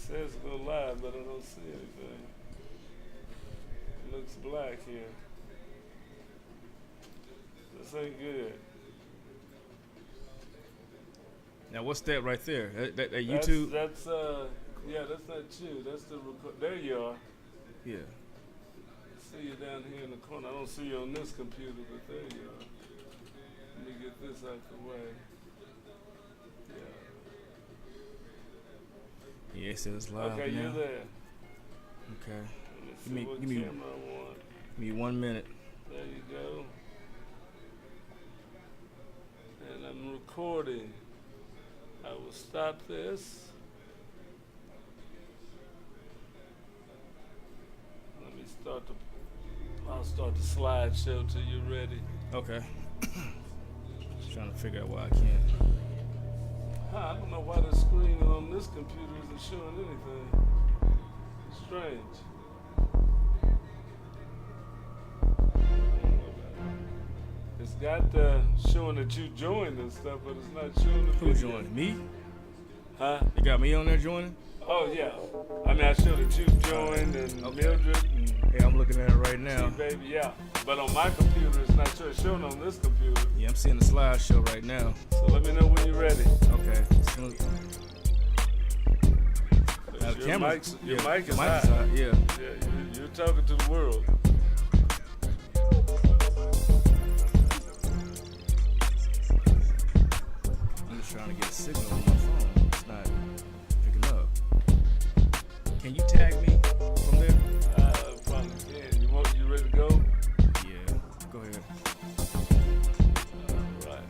says go live, but I don't see anything. It looks black here. This ain't good. Now, what's that right there? That YouTube? That's yeah, that's not you. That's the record. There you are. Yeah. I see you down here in the corner. I don't see you on this computer, but there you are. Let me get this out the way. Yeah. Yeah, it says live Okay, now. you're there. Okay. Give me what camera I want. Give me 1 minute. There you go. And I'm recording. I will stop this. Let me start I'll start the slideshow till you're ready. Okay. Just trying to figure out why I can't. I don't know why the screen on this computer isn't showing anything. Strange. It's got showing that you joined and stuff, but it's not showing the Who video. joined? Me? Huh? You got me on there joining? Oh, yeah. I mean, I showed that you joined and Okay. Mildred and Yeah, I'm looking at it right now. Baby, yeah. But on my computer, it's not sure it's showing on this computer. Yeah, I'm seeing the slideshow right now. So let me know when you're ready. Okay. Now the Your camera's, mic is mic is hot. hot. Yeah. Yeah, you're talking to the world. I'm just trying to get a signal on my phone. It's not picking up. Can you tag me from there? Probably can. You ready to go? Yeah. Go ahead. All right.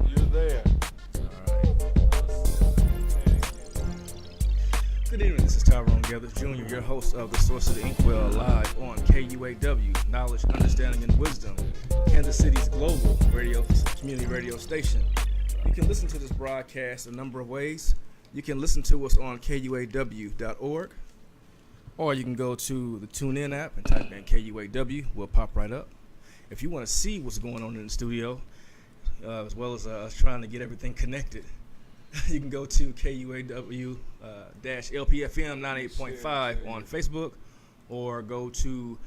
You're there. All right. Good evening. This is Tyrone Gethers Jr., your host of the Source of the Inkwell, live on KUAW, Knowledge, Understanding, and Wisdom, Kansas City's global community radio station. You can listen to this broadcast a number of ways. You can listen to us on KUAW.org, or you can go to the TuneIn app and type in KUAW. We'll pop right up. If you want to see what's going on in the studio, as well as us trying to get everything connected, you can go to KUAW LPFM 98.5 on Facebook, or go to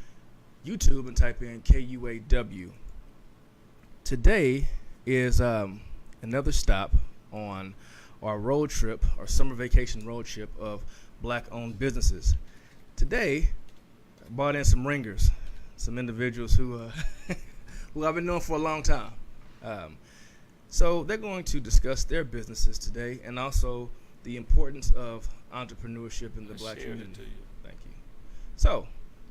YouTube and type in KUAW. Today is another stop on our road trip, our summer vacation road trip of black-owned businesses. Today, I brought in some ringers, some individuals who who I've been knowing for a long time. So they're going to discuss their businesses today, and also the importance of entrepreneurship in the black community. To you. Thank you. So,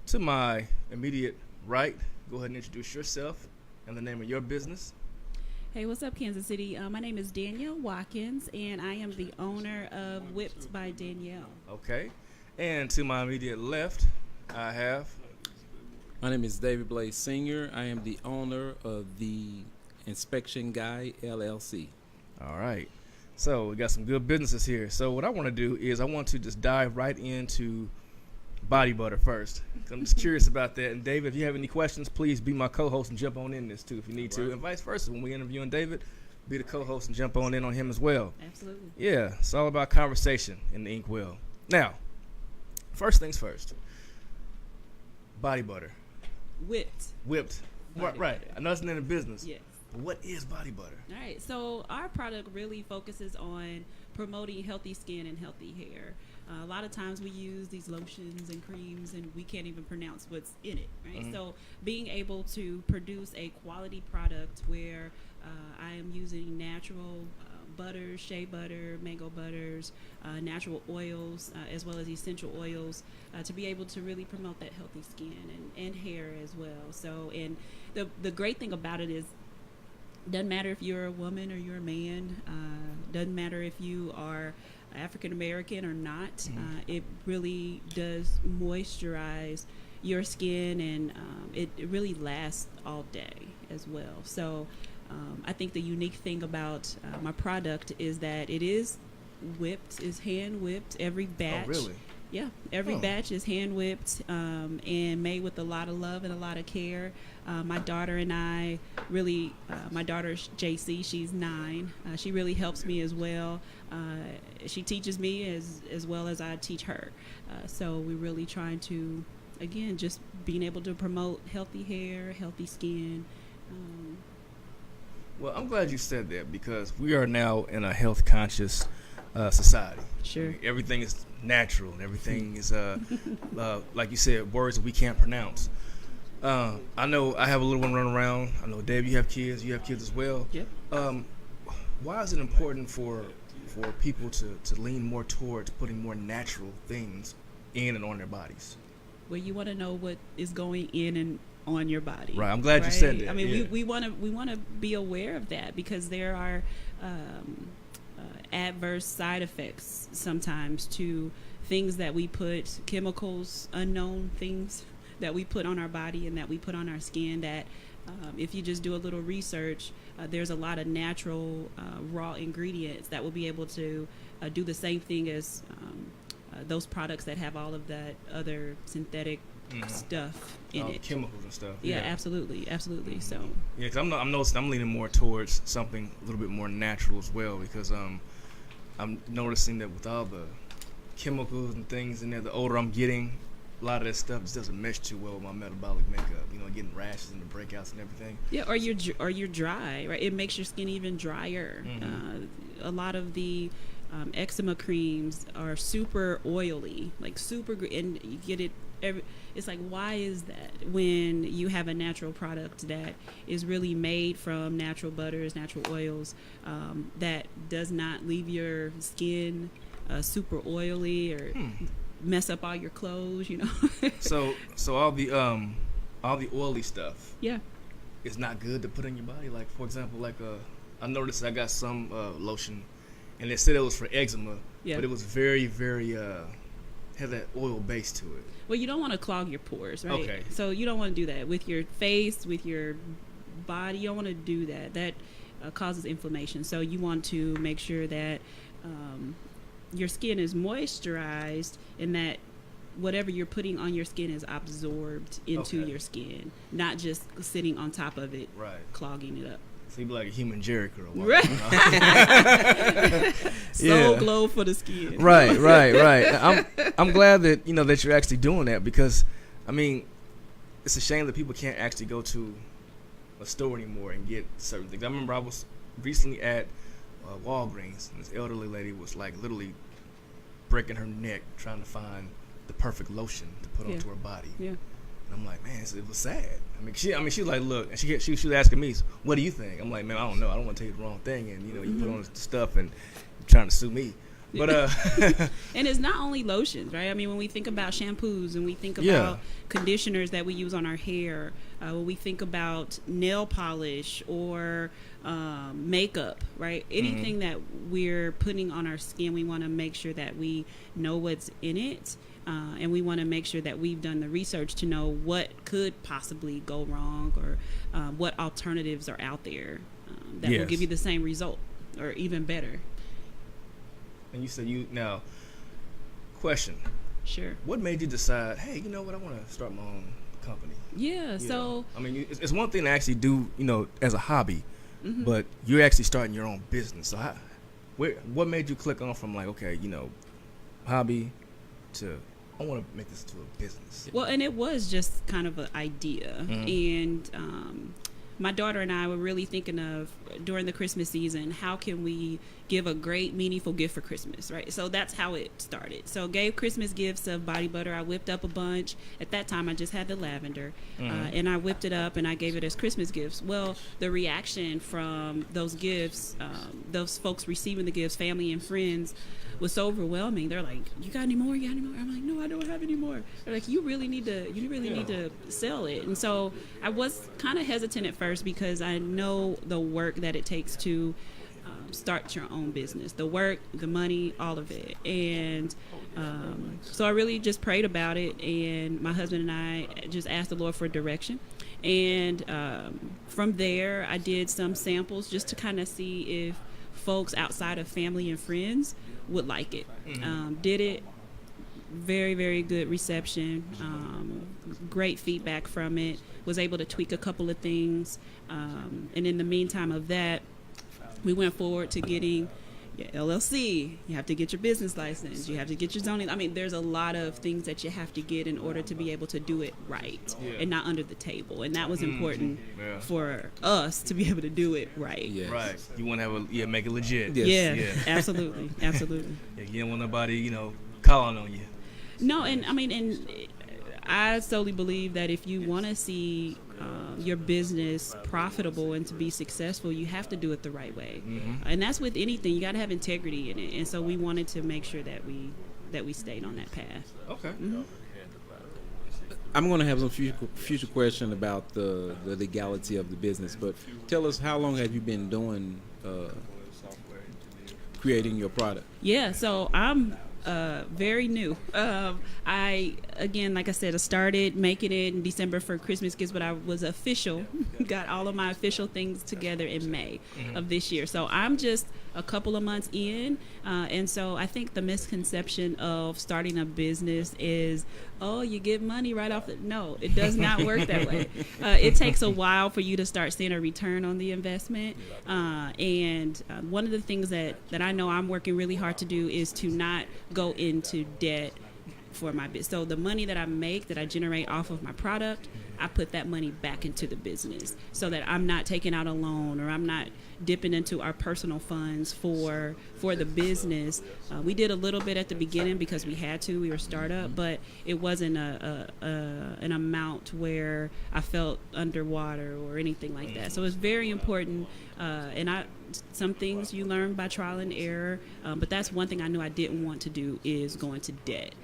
to my immediate right, go ahead and introduce yourself and the name of your business. Hey, what's up, Kansas City? My name is Danielle Watkins, and I am the owner of Whipped by Danielle. Okay. And to my immediate left, I have... My name is David Blaze Sr. I am the owner of the Inspection Guy LLC. All right. So we got some good businesses here. So what I want to do is I want to just dive right into body butter first. I'm just curious about that. And David, if you have any questions, please be my co-host and jump on in this too if you need to. And vice versa. When we're interviewing David, be the co-host and jump on in on him as well. Absolutely. Yeah, it's all about conversation in the Inkwell. Now, first things first. Body butter. Whipped. Right. Butter. I know it's in the business. Yes. But what is body butter? All right. So our product really focuses on promoting healthy skin and healthy hair. A lot of times we use these lotions and creams and we can't even pronounce what's in it, right? Mm-hmm. So being able to produce a quality product where I am using natural butters, shea butter, mango butters, natural oils, as well as essential oils, to be able to really promote that healthy skin and hair as well. So, and the great thing about it is, doesn't matter if you're a woman or you're a man, doesn't matter if you are African American or not. It really does moisturize your skin, and it really lasts all day as well. So I think the unique thing about my product is that it is whipped, is hand whipped every batch. Oh, really? Yeah, every batch is hand whipped and made with a lot of love and a lot of care. My daughter and I really, my daughter's JC, she's 9. She really helps me as well. She teaches me as well as I teach her. So we're really trying to, again, just being able to promote healthy hair, healthy skin. Well, I'm glad you said that because we are now in a health conscious society. Sure. Everything is natural and everything is, like you said, words that we can't pronounce. I know I have a little one running around. I know, Dave, you have kids as well. Yep. Why is it important for people to lean more towards putting more natural things in and on their bodies? Well, you want to know what is going in and on your body. Right. I'm glad you said that. I mean, yeah. we want to be aware of that because there are adverse side effects sometimes to things that we put, chemicals, unknown things that we put on our body and that we put on our skin that if you just do a little research, there's a lot of natural raw ingredients that will be able to do the same thing as those products that have all of that other synthetic stuff in it. Chemicals and stuff. Yeah, absolutely. So. Yeah, because I'm noticing I'm leaning more towards something a little bit more natural as well because I'm noticing that with all the chemicals and things in there, the older I'm getting, a lot of that stuff just doesn't mesh too well with my metabolic makeup. You know, getting rashes and the breakouts and everything. Yeah, or you're dry, right? It makes your skin even drier. A lot of the eczema creams are super oily, like and you get it. It's like, why is that when you have a natural product that is really made from natural butters, natural oils, that does not leave your skin super oily or mess up all your clothes, you know? So all the oily stuff. Yeah. It's not good to put in your body. Like, for example, I noticed I got some lotion, and they said it was for eczema, but it was very, very had that oil base to it. Well, you don't want to clog your pores, right? Okay. So you don't want to do that with your face, with your body. You don't want to do that. That causes inflammation. So you want to make sure that your skin is moisturized and that whatever you're putting on your skin is absorbed into your skin, not just sitting on top of it, clogging it up. So you be like a human Jericho or what? Right. You know? So glow for the skin. Right. I'm glad that that you're actually doing that because, I mean, it's a shame that people can't actually go to a store anymore and get certain things. I remember I was recently at Walgreens, and this elderly lady was like literally breaking her neck trying to find the perfect lotion to put onto her body. Yeah. And I'm like, man, it was sad. She was like, look, and she was asking me, what do you think? I'm like, man, I don't know. I don't want to tell you the wrong thing, and you put on the stuff and you're trying to sue me. But and it's not only lotions, right? I mean, when we think about shampoos and we think about conditioners that we use on our hair, when we think about nail polish or makeup, right? Anything that we're putting on our skin, we want to make sure that we know what's in it. And we want to make sure that we've done the research to know what could possibly go wrong or what alternatives are out there that will give you the same result or even better. And you said question. Sure. What made you decide, hey, you know what, I want to start my own company? Yeah, I mean, it's one thing to actually do, as a hobby, but you're actually starting your own business. So what made you click on from like, okay, hobby to I want to make this to a business? Well, and it was just kind of an idea. And my daughter and I were really thinking of, during the Christmas season, how can we give a great, meaningful gift for Christmas, right? So that's how it started. So gave Christmas gifts of body butter. I whipped up a bunch. At that time, I just had the lavender. And I whipped it up and I gave it as Christmas gifts. Well, the reaction from those gifts, those folks receiving the gifts, family and friends, was so overwhelming. They're like, you got any more? You got any more? I'm like, no, I don't have any more. They're like, you really need to sell it. And so I was kind of hesitant at first because I know the work that it takes to start your own business, the work, the money, all of it. And so I really just prayed about it, and my husband and I just asked the Lord for direction. And from there, I did some samples just to kind of see if folks outside of family and friends would like it. Did it, very, very good reception, great feedback from it. Was able to tweak a couple of things, and in the meantime of that, we went forward to getting your LLC. You have to get your business license. You have to get your zoning. I mean, there's a lot of things that you have to get in order to be able to do it right and not under the table. And that was important for us to be able to do it right. Yes. Right. You want to have make it legit. Yes. Yeah, absolutely, absolutely. Yeah, you don't want nobody, calling on you. No, and I mean, and I solely believe that if you want to see your business profitable and to be successful, you have to do it the right way. And that's with anything. You got to have integrity in it. And so we wanted to make sure that we stayed on that path. Okay. I'm going to have some future question about the legality of the business, but tell us, how long have you been doing creating your product? Yeah, so I'm very new. Again, like I said, I started making it in December for Christmas gifts, but I was got all of my official things together in May of this year. So I'm just a couple of months in, and so I think the misconception of starting a business is, oh, you get money right off no, it does not work that way. It takes a while for you to start seeing a return on the investment, and one of the things that I know I'm working really hard to do is to not go into debt for my business. So the money that I make, that I generate off of my product, I put that money back into the business so that I'm not taking out a loan or I'm not dipping into our personal funds for the business. We did a little bit at the beginning because we had to. We were a startup, but it wasn't an amount where I felt underwater or anything like that. So it's very important, and some things you learn by trial and error, but that's one thing I knew I didn't want to do is go into debt.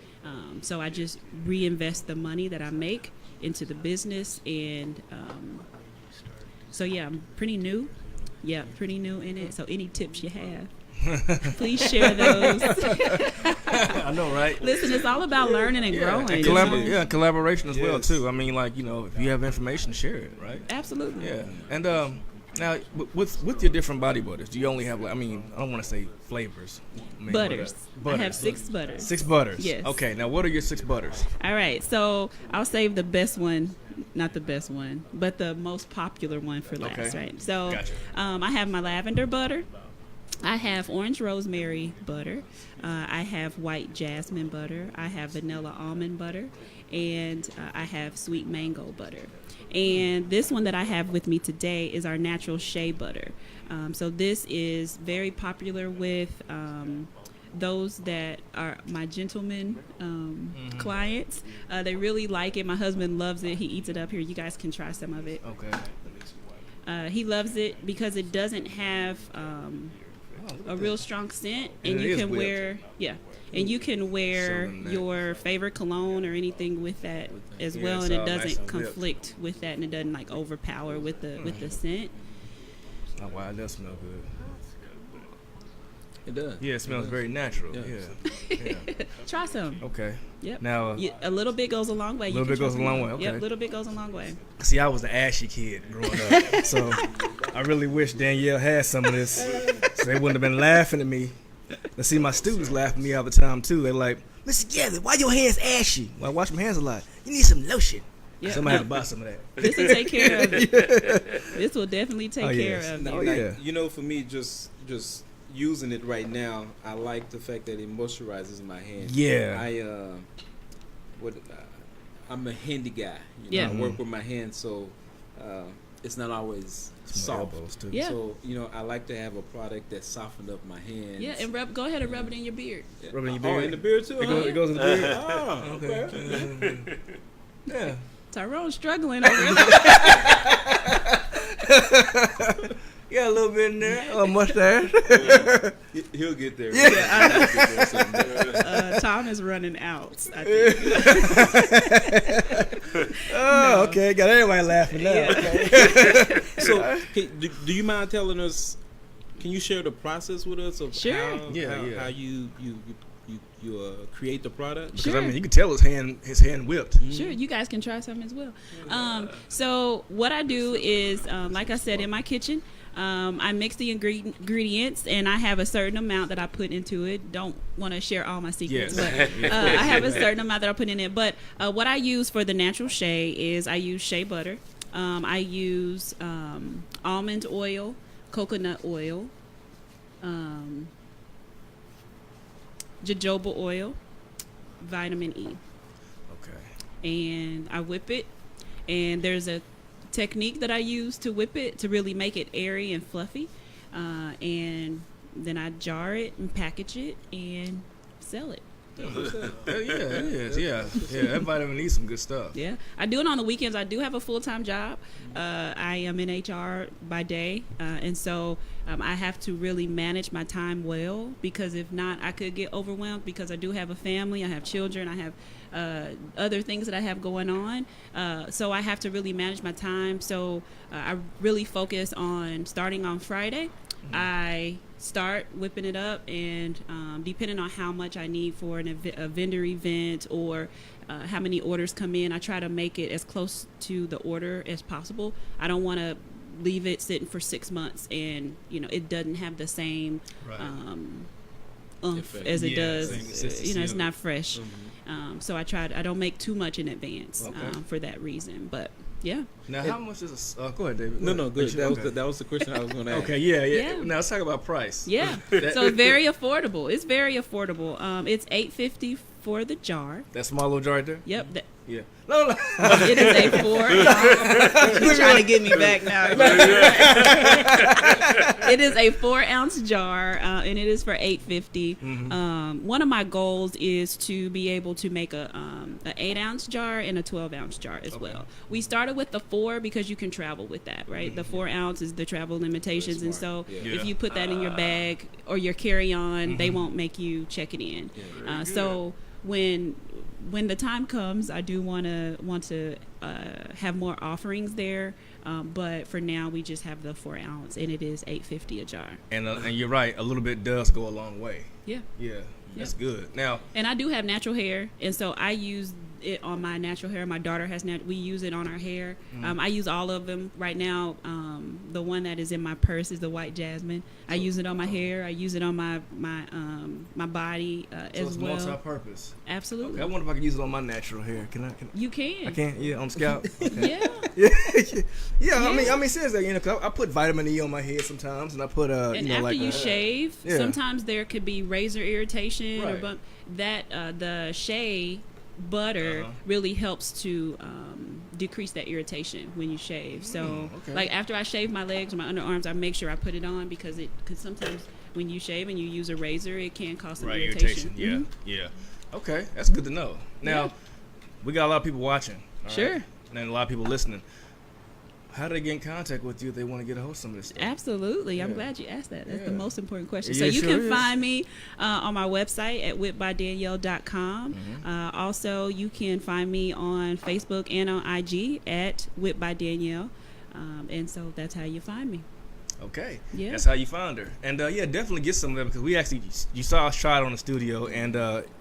So I just reinvest the money that I make into the business, and so yeah, I'm pretty new. Yeah, pretty new in it. So any tips you have, please share those. I know, right? Listen, it's all about learning and growing. And collaboration as well too. I mean, if you have information, share it, right? Absolutely. Yeah, and now with your different body butters, do you only have I don't want to say flavors. Butters. I have 6 butters. 6 butters. Yes. Okay. Now, what are your 6 butters? All right. So I'll save the best one, not the best one, but the most popular one for last. Okay. Right. So Gotcha. I have my lavender butter. I have orange rosemary butter. I have white jasmine butter. I have vanilla almond butter, and I have sweet mango butter. And this one that I have with me today is our natural shea butter. So this is very popular with those that are my gentleman clients. They really like it. My husband loves it. He eats it up here. You guys can try some of it. Okay. He loves it because it doesn't have a real strong scent, and you can wear and you can wear your favorite cologne or anything with that as well, and it doesn't conflict with that, and it doesn't overpower with the scent. Oh wow, it does smell good. It does. Yeah, it smells very natural. Yeah. Try some. Okay. Yep. Now, a little bit goes a long way. A little bit goes a long way. Okay. Yep, a little bit goes a long way. See, I was the ashy kid growing up, so I really wish Danielle had some of this, so they wouldn't have been laughing at me. And see, my students laugh at me all the time too. They're like, "Mr. Gethers, why your hands ashy?" Well, I wash my hands a lot. You need some lotion. Yep. Somebody had to buy some of that. This will take care of it. This will definitely take care of it. Oh yeah. For me, just using it right now, I like the fact that it moisturizes my hands. Yeah. I'm a handy guy. Yeah. I work with my hands, so it's not always soft. Too. Yeah. So I like to have a product that softened up my hands. Yeah, and go ahead and rub it in your beard. Rub it in your beard. Oh, in the beard too. It goes in the beard. Oh, okay. Yeah. Tyrone's struggling over there. Yeah, a little bit in there. A mustache. He'll get there. Yeah. Tom is running out, I think. Oh, okay. Got everybody laughing now. Yeah. Okay. So, do you mind telling us? Can you share the process with us of Sure. how you create the product? Because Sure. you can tell his hand whipped. Sure, you guys can try some as well. So what I do is, like I said, in my kitchen, I mix the ingredients, and I have a certain amount that I put into it. Don't want to share all my secrets, Yes. but I have a certain amount that I put in it. But what I use for the natural shea is I use shea butter. I use almond oil, coconut oil, jojoba oil, vitamin E. Okay. And I whip it, and there's a technique that I use to whip it to really make it airy and fluffy, and then I jar it and package it and sell it. Yeah, it is. Yeah. That vitamin E some good stuff. Yeah, I do it on the weekends. I do have a full-time job. I am in HR by day, and so I have to really manage my time well, because if not, I could get overwhelmed, because I do have a family, I have children, I have other things that I have going on. So I have to really manage my time. So I really focus on starting on Friday. I start whipping it up, and depending on how much I need for a vendor event, or how many orders come in, I try to make it as close to the order as possible. I don't want to leave it sitting for 6 months and it doesn't have the same Right. as it Yeah, does. same consistency It's of not it. fresh. So I don't make too much in advance Okay. for that reason. But yeah. Now, how much is a? Go ahead, David. No, good. Okay. That was the question I was going to ask. Okay, yeah. Yeah. Now let's talk about price. Yeah. So very affordable. It's very affordable. It's $8.50 for the jar. That small little jar right there. Yep. Yeah. No. It is a 4 ounce. You're trying to get me back now. It is a 4 ounce jar, and it is for $8.50. One of my goals is to be able to make an 8 ounce jar and a 12 ounce jar as well. We started with the 4 because you can travel with that, right? The 4 ounce is the travel limitations, and so Yeah. if you put that in your bag or your carry on, they won't make you check it in. So when the time comes, I do want to have more offerings there, but for now we just have the 4 ounce, and it is $8.50 a jar. And you're right. A little bit does go a long way. Yeah. Yeah. That's good. Now. And I do have natural hair, and so I use it on my natural hair. My daughter has we use it on our hair. I use all of them right now. The one that is in my purse is the white jasmine. I use it on my hair. I use it on my body So as it's well. multi-purpose. Absolutely. Okay, I wonder if I can use it on my natural hair. Can I? You can. I can. Yeah, on the scalp. Okay. Yeah. yeah. I mean, seriously, 'cause I put vitamin E on my head sometimes, and I put And after like you shave, yeah. sometimes there could be razor irritation or Right. bump. That the shea butter really helps to decrease that irritation when you shave. So, okay. like after I shave my legs or my underarms, I make sure I put it on, because sometimes when you shave and you use a razor, it can cause some irritation. Yeah, Mhm. yeah. Okay, that's good to know. Now, Yeah. we got a lot of people watching. all right? Sure. And a lot of people listening. How do they get in contact with you if they want to get a hold of some of this stuff? Absolutely. I'm Yeah. glad you asked that. That's Yeah. the most important question. Yeah, So you sure can is. find me on my website at whipbydanielle.com. Also, you can find me on Facebook and on IG at whipbydanielle. And so that's how you find me. Okay. Yeah. That's how you found her. And yeah, definitely get some of them, because we actually, you saw us try it on the studio, and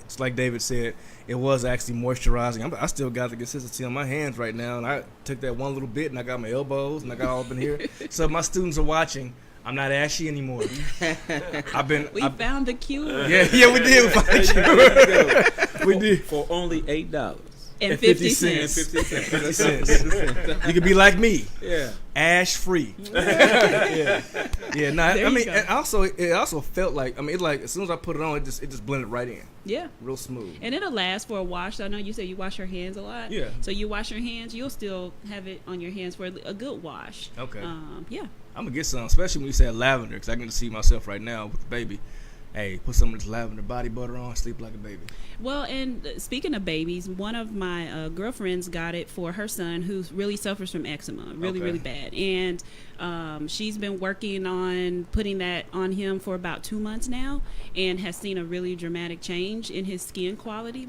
it's like David said, it was actually moisturizing. I still got the consistency on my hands right now, and I took that one little bit, and I got my elbows, and I got all up in here. So if my students are watching, I'm not ashy anymore. We found the cure. Yeah, we did. We found the cure. We did. For only $8 And 50 50 cents. cents. 50 cents. You could be like me. Yeah. Ash free. Yeah. No, There I you mean, go. and it also felt like, it like as soon as I put it on, it just blended right in, Yeah. real smooth. And it'll last for a wash. I know you said you wash your hands a lot. Yeah. So you wash your hands, you'll still have it on your hands for a good wash. Okay. Yeah. I'm gonna get some, especially when you said lavender, because I can see myself right now with the baby. Hey, put some of this lavender body butter on, sleep like a baby. Well, and speaking of babies, one of my girlfriends got it for her son, who really suffers from eczema, really, Okay. really bad. And she's been working on putting that on him for about 2 months now, and has seen a really dramatic change in his skin quality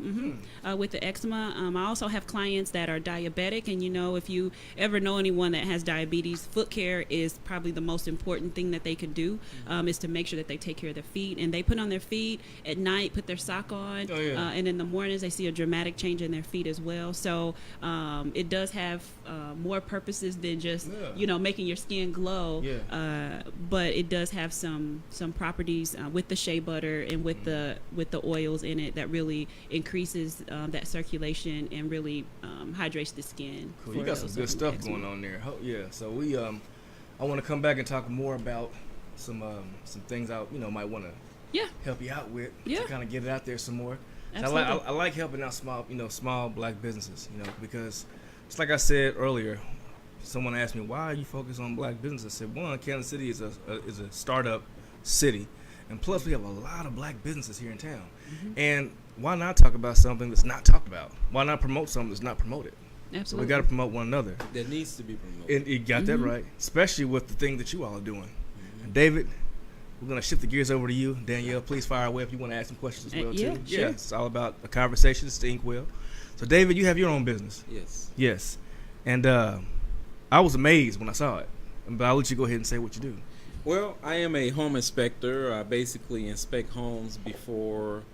with the eczema. I also have clients that are diabetic, and if you ever know anyone that has diabetes, foot care is probably the most important thing that they can do, is to make sure that they take care of their feet. And they put on their feet at night, put their sock on, and in the mornings they see a dramatic change in their feet as well. So it does have more purposes than just making your skin glow. But it does have some properties with the shea butter and with the oils in it that really increases that circulation and really hydrates the skin. Cool. You got some good stuff going on there. Yeah. So we I want to come back and talk more about some things I might want to help you out with to kind of get it out there some more. So I like helping out small black businesses, because just like I said earlier, someone asked me, why are you focused on black business? I said, one, Kansas City is a startup city, and plus we have a lot of black businesses here in town. And why not talk about something that's not talked about? Why not promote something that's not promoted? Absolutely. So we got to promote one another. That needs to be promoted. And you got that right, especially with the thing that you all are doing. And David, we're going to shift the gears over to you. Danielle, please fire away if you want to ask some questions as well, too. Sure. It's all about a conversation. It's the Inkwell. So, David, you have your own business. Yes. And I was amazed when I saw it. But I'll let you go ahead and say what you do. Well, I am a home inspector. I basically inspect homes before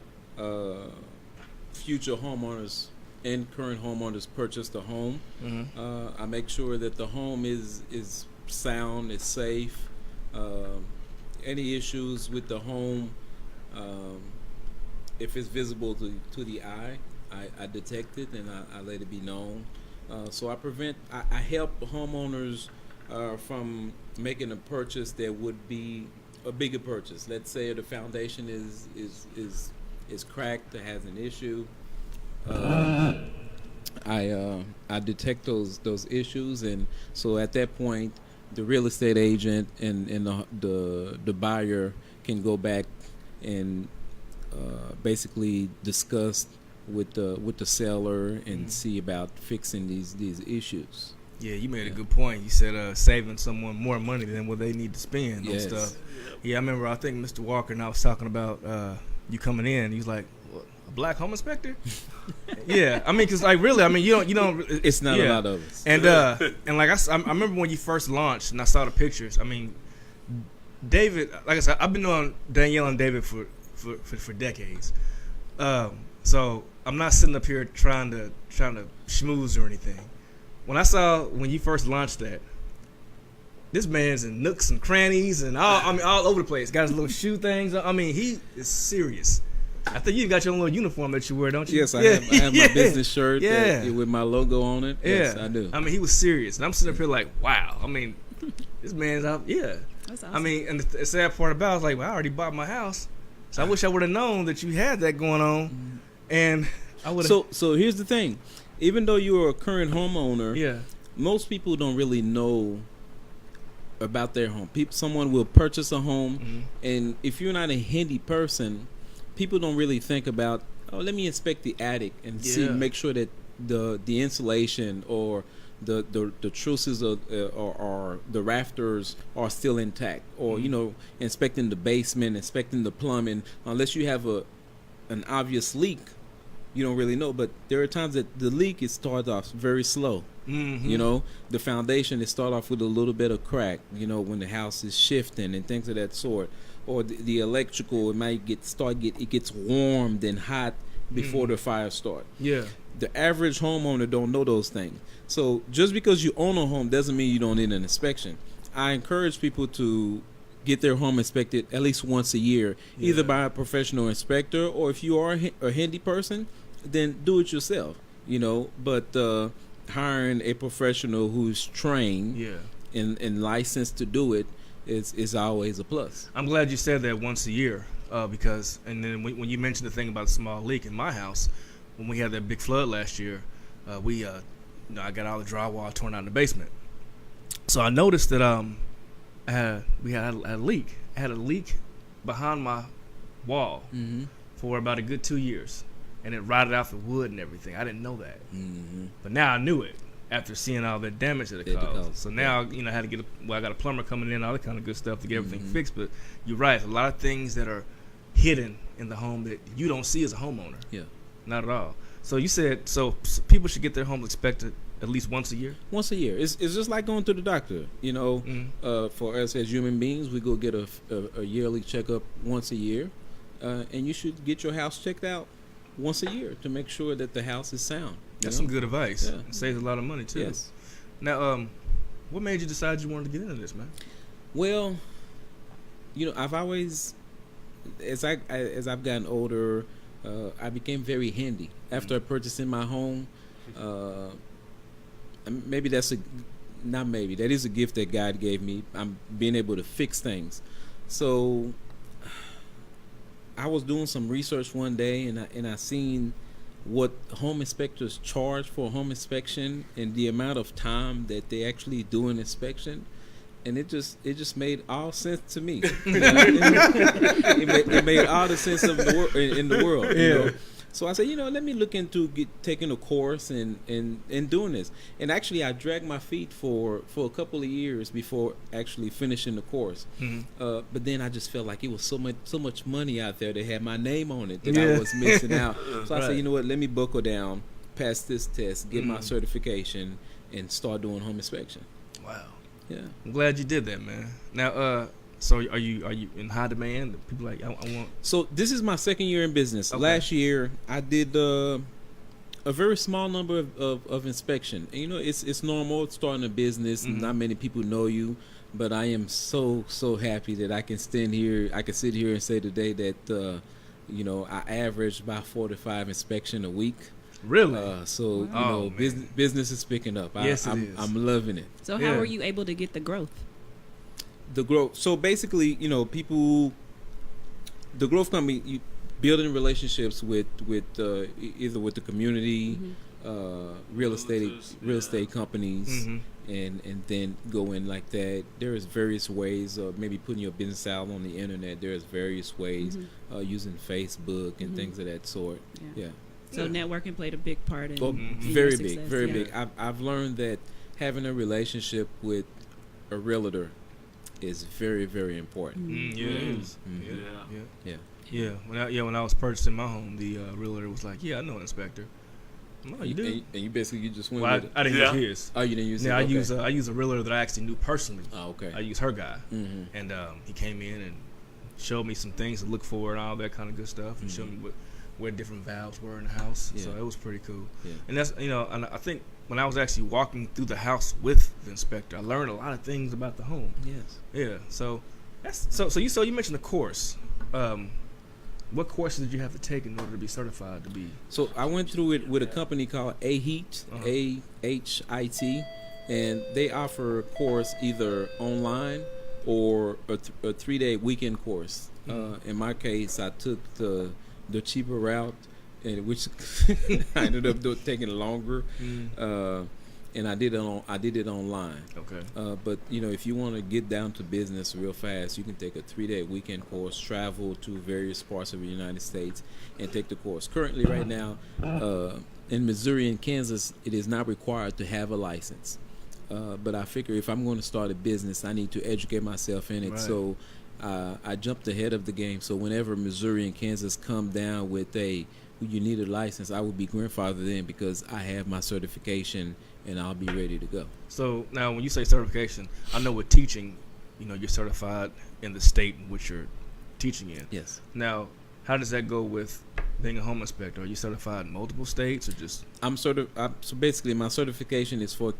future homeowners and current homeowners purchase the home. I make sure that the home is sound, it's safe. Any issues with the home, if it's visible to the eye, I detect it and I let it be known. So I help homeowners from making a purchase that would be a bigger purchase. Let's say the foundation is cracked or has an issue. I detect those issues, and so at that point, the real estate agent and the buyer can go back and basically discuss with the seller and see about fixing these issues. Yeah, you made a good point. You said saving someone more money than what they need to spend on stuff. Yeah, I remember. I think Mr. Walker and I was talking about you coming in. He was like, "What, a black home inspector?" Yeah, I mean, because really, you don't. It's not a lot of us. And like I remember when you first launched, and I saw the pictures. I mean, David, like I said, I've been knowing Danielle and David for decades. So I'm not sitting up here trying to schmooze or anything. When you first launched that, this man's in nooks and crannies and all over the place. Got his little shoe things. I mean, he is serious. I think you got your own little uniform that you wear, don't you? Yes, I have my business shirt with my logo on it. Yes, I do. I mean, he was serious, and I'm sitting up here like, wow. I mean, this man's out. Yeah, that's awesome. I mean, and the sad part about it, I was like, well, I already bought my house, so I wish I would have known that you had that going on, and I would have. So here's the thing. Even though you're a current homeowner, most people don't really know about their home. Someone will purchase a home, and if you're not a handy person, people don't really think about, let me inspect the attic and make sure that the insulation or the trusses or the rafters are still intact, or inspecting the basement, inspecting the plumbing. Unless you have an obvious leak, you don't really know. But there are times that the leak is started off very slow. The foundation is start off with a little bit of crack, when the house is shifting and things of that sort. Or the electrical, it might it gets warmed and hot before the fire start. Yeah. The average homeowner don't know those things. So just because you own a home doesn't mean you don't need an inspection. I encourage people to get their home inspected at least once a year, either by a professional inspector, or if you are a handy person, then do it yourself. But hiring a professional who's trained and licensed to do it is always a plus. I'm glad you said that once a year, because and then when you mentioned the thing about a small leak in my house, when we had that big flood last year, I got all the drywall torn out in the basement. So I noticed that we had a leak. I had a leak behind my wall for about a good 2 years, and it rotted out the wood and everything. I didn't know that, but now I knew it after seeing all the damage that it caused. So now I had to I got a plumber coming in, all that kind of good stuff to get everything fixed. But you're right, a lot of things that are hidden in the home that you don't see as a homeowner. Yeah, not at all. So you said people should get their homes inspected at least once a year. Once a year. It's just like going to the doctor. For us as human beings, we go get a yearly checkup once a year. and you should get your house checked out once a year to make sure that the house is sound. That's some good advice. Yeah. It saves a lot of money too. Yes. Now, what made you decide you wanted to get into this, man? Well, I've always, as I've gotten older, I became very handy after purchasing my home. Maybe that is a gift that God gave me. I'm being able to fix things. So I was doing some research one day, and I seen what home inspectors charge for a home inspection and the amount of time that they actually do an inspection, and it just made all sense to me. It made all the sense of in the world. Yeah. So I said, let me look into taking a course and doing this. And actually, I dragged my feet for a couple of years before actually finishing the course. Mm-hmm. But then I just felt like it was so much money out there that had my name on it that I was missing out. So I said, you know what? Let me buckle down, pass this test, get my certification, and start doing home inspection. Wow. Yeah. I'm glad you did that, man. Now, so are you in high demand? People like I want. So this is my second year in business. Okay. Last year I did a very small number of inspection. And, it's normal starting a business. Mm-hmm. Not many people know you, but I am so happy that I can sit here and say today that I average about 4 to 5 inspection a week. Really? So business is picking up. Yes, it is. I'm loving it. So how were you able to get the growth? The growth. So basically, the growth company, building relationships with either with the community, real estate companies, and then go in like that. There is various ways of maybe putting your business out on the internet. There's various ways using Facebook and things of that sort. Yeah. So networking played a big part in, very your big, success. very big. I've learned that having a relationship with a realtor is very, very important. Yeah, it is. Yeah. When I was purchasing my home, the realtor was like, "Yeah, I know an inspector." Oh, you do? And you basically just went Well, with it. I didn't use his. Oh, you didn't use it? Yeah, Okay. I use a realtor that I actually knew personally. Oh, okay. I use her guy, and he came in and showed me some things to look for and all that kind of good stuff, and showed me where different valves were in the house. Yeah. So it was pretty cool. Yeah. And that's and I think when I was actually walking through the house with the inspector, I learned a lot of things about the home. Yes. Yeah. So that's so you mentioned the course. What courses did you have to take in order to be certified to be? So I went through it with a company called AHIT, AHIT, and they offer a course either online or a 3-day weekend course. In my case, I took the cheaper route, and which I ended up taking longer. And I did it online. Okay. But if you want to get down to business real fast, you can take a 3-day weekend course, travel to various parts of the United States, and take the course. Currently, right now, in Missouri and Kansas, it is not required to have a license. But I figure if I'm going to start a business, I need to educate myself in it. Right. So I jumped ahead of the game. So whenever Missouri and Kansas come down with you need a license, I will be grandfathered in because I have my certification and I'll be ready to go. So now when you say certification, I know with teaching, you're certified in the state in which you're teaching in. Yes. Now, how does that go with being a home inspector? Are you certified in multiple states or just? So basically my certification is for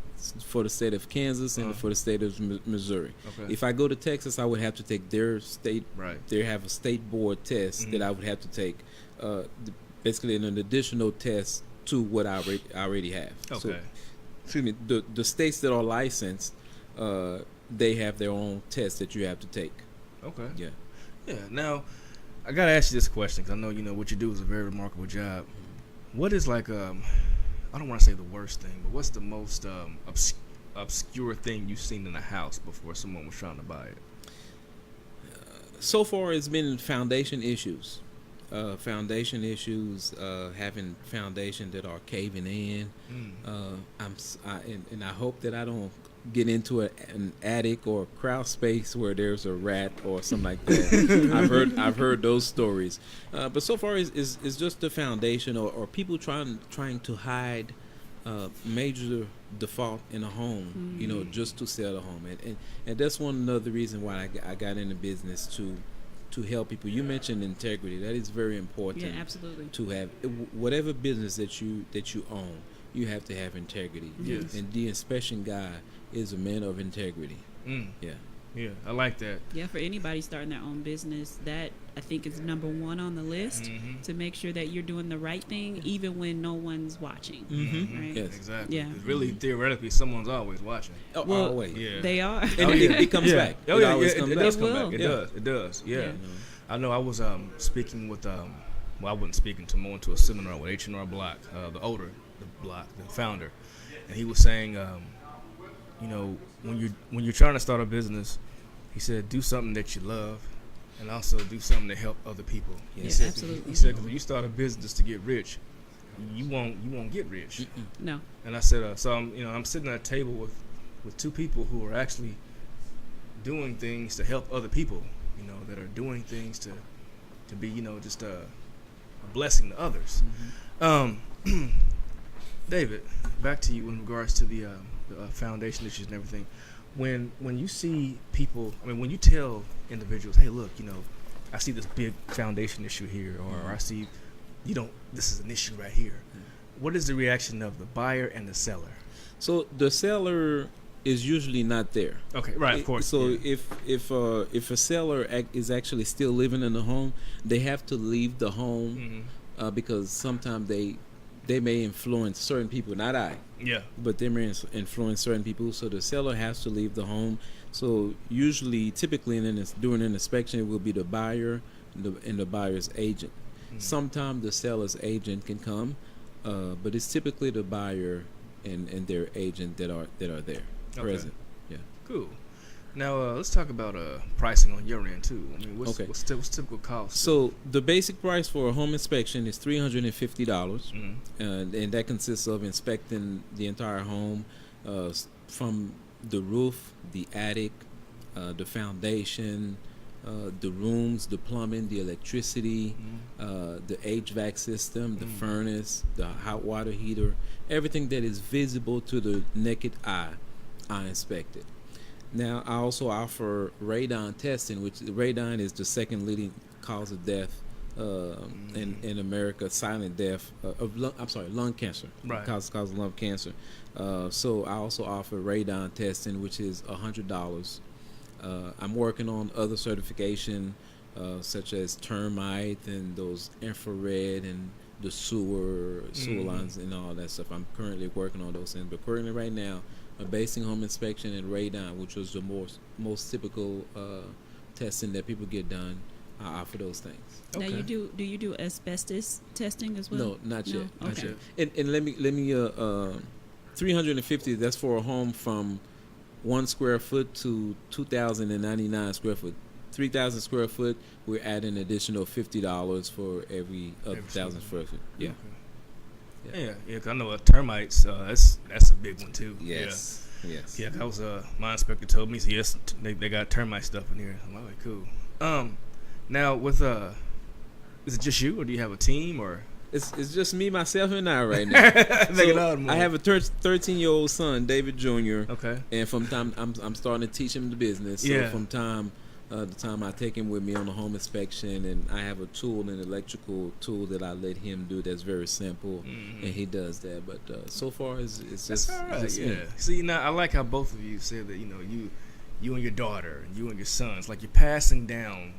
the state of Kansas and for the state of Missouri. Okay. If I go to Texas, I would have to take their state. Right. They have a state board test that I would have to take. Basically an additional test to what I already have. Okay. So, excuse me. The states that are licensed, they have their own test that you have to take. Okay. Yeah. Yeah. Now, I gotta ask you this question because I know what you do is a very remarkable job. What is I don't want to say the worst thing, but what's the most obscure thing you've seen in a house before someone was trying to buy it? So far, it's been foundation issues. Having foundation that are caving in. And I hope that I don't get into an attic or a crawl space where there's a rat or something like that. I've heard those stories, but so far it's just the foundation or people trying to hide major default in a home, just to sell a home, and that's one another reason why I got into business to to help people. You mentioned integrity. That is very important. Yeah, absolutely. To have whatever business that you own, you have to have integrity. Yes. And the inspection guy is a man of integrity. Yeah. Yeah, I like that. Yeah, for anybody starting their own business, that I think is number one on the list, to make sure that you're doing the right thing even when no one's watching. Right? Yes. Exactly. Yeah. 'Cause really, theoretically, someone's always watching. Oh, Well, always. Yeah. They are. And it comes back. Oh, It yeah, always yeah, comes it back. does come It back. will. It Yeah. does. It does. Yeah. Yeah. I know. I was speaking with well, I wasn't speaking to him. I went to a seminar with H&R Block, the founder, and he was saying, when you're trying to start a business, he said, do something that you love, and also do something to help other people. Yeah, He said, absolutely. He said, because when you start a business to get rich, you won't get rich. No. And I said, so I'm sitting at a table with two people who are actually doing things to help other people, that are doing things to be, just a blessing to others. David, back to you in regards to the foundation issues and everything. When you see people, when you tell individuals, hey, look, I see this big foundation issue here, or I see, this is an issue right here. What is the reaction of the buyer and the seller? So the seller is usually not there. Okay, right, of course. So yeah. if a seller is actually still living in the home, they have to leave the home because sometimes they may influence certain people. Not I. Yeah. But they may influence certain people. So the seller has to leave the home. So usually, typically, during an inspection, it will be the buyer and the buyer's agent. Sometimes the seller's agent can come, but it's typically the buyer and their agent that are there present. Yeah. Cool. Now let's talk about pricing on your end too. What's typical cost? So the basic price for a home inspection is $350, and that consists of inspecting the entire home, from the roof, the attic, the foundation, the rooms, the plumbing, the electricity, the HVAC system, the furnace, the hot water heater, everything that is visible to the naked eye, I inspect it. Now, I also offer radon testing, which radon is the second leading cause of death in America, silent death lung cancer. Right. Cause of lung cancer. So I also offer radon testing, which is $100. I'm working on other certification, such as termite and those infrared and the sewer lines and all that stuff. I'm currently working on those things, but currently right now, a basing home inspection and radon, which was the most typical testing that people get done, I offer those things. Okay. Now do you do asbestos testing as well? No, not yet. Okay. Not yet. And let me $350. That's for a home from 1 square foot to 2,099 square foot. 3,000 square foot, we're adding an additional $50 for every 1,000 square foot. Yeah. Okay. Yeah. 'Cause I know termites. That's a big one too. Yes. Yeah. Yes. Yeah. That was my inspector told me. So yes, they got termite stuff in here. I'm like, cool. Now with is it just you, or do you have a team, or? It's just me, myself, and I right now. I have a 13-year-old son, David Jr. Okay. And from time I'm starting to teach him the business. So Yeah. from the time I take him with me on the home inspection, and I have a tool, an electrical tool that I let him do that's very simple, and he does that. But so far, it's just all right. it's just Yeah. me. See, now I like how both of you said that. You and your daughter, and you and your sons, like you're passing down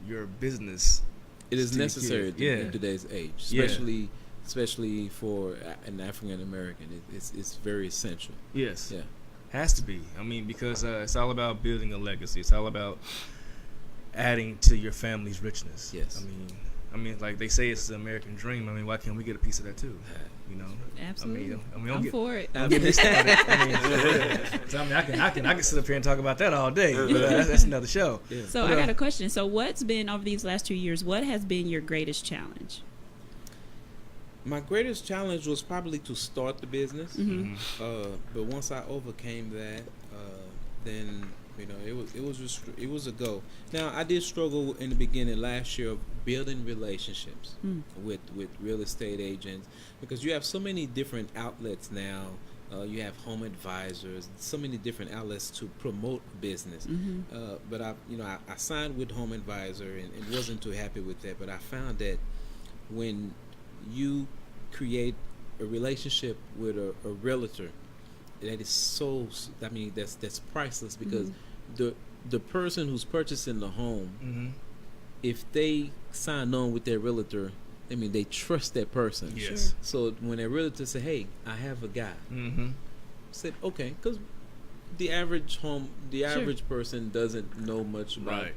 your business. It is to your necessary kid. in today's age, especially for an African American. It's very essential. Yes. Yeah. Has to be. Because it's all about building a legacy. It's all about adding to your family's richness. Yes. Like they say it's the American dream. Why can't we get a piece of that too? Absolutely. I'm for it. Don't get me started. So, I can sit up here and talk about that all day. But that's another show. Yeah. So I got a question. So what's been over these last 2 years? What has been your greatest challenge? My greatest challenge was probably to start the business, but once I overcame that, then it was a go. Now I did struggle in the beginning last year of building relationships with real estate agents, because you have so many different outlets now You have home advisors, so many different outlets to promote business. But I signed with Home Advisor and wasn't too happy with that. But I found that when you create a relationship with a realtor, that is that's priceless, because the person who's purchasing the home, if they sign on with their realtor, they trust that person. Yes. Sure. So when a realtor say, "Hey, I have a guy," said, "Okay," because the average person doesn't know much about,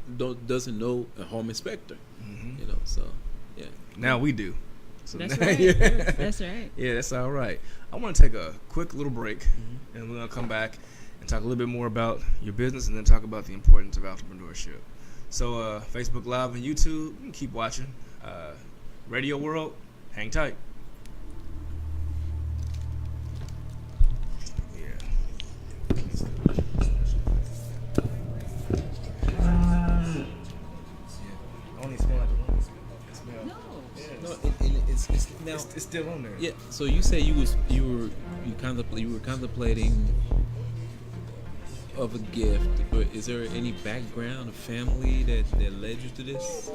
doesn't know a home inspector. So yeah. Now we do. So That's right. That's right. Yeah, that's all right. I want to take a quick little break, and we're gonna come back and talk a little bit more about your business, and then talk about the importance of entrepreneurship. So Facebook Live and YouTube, you can keep watching. Radio World, hang tight. Only smell like it smell. No. It's still on there. Yeah. So you say you were contemplating of a gift, but is there any background or family that led you to this?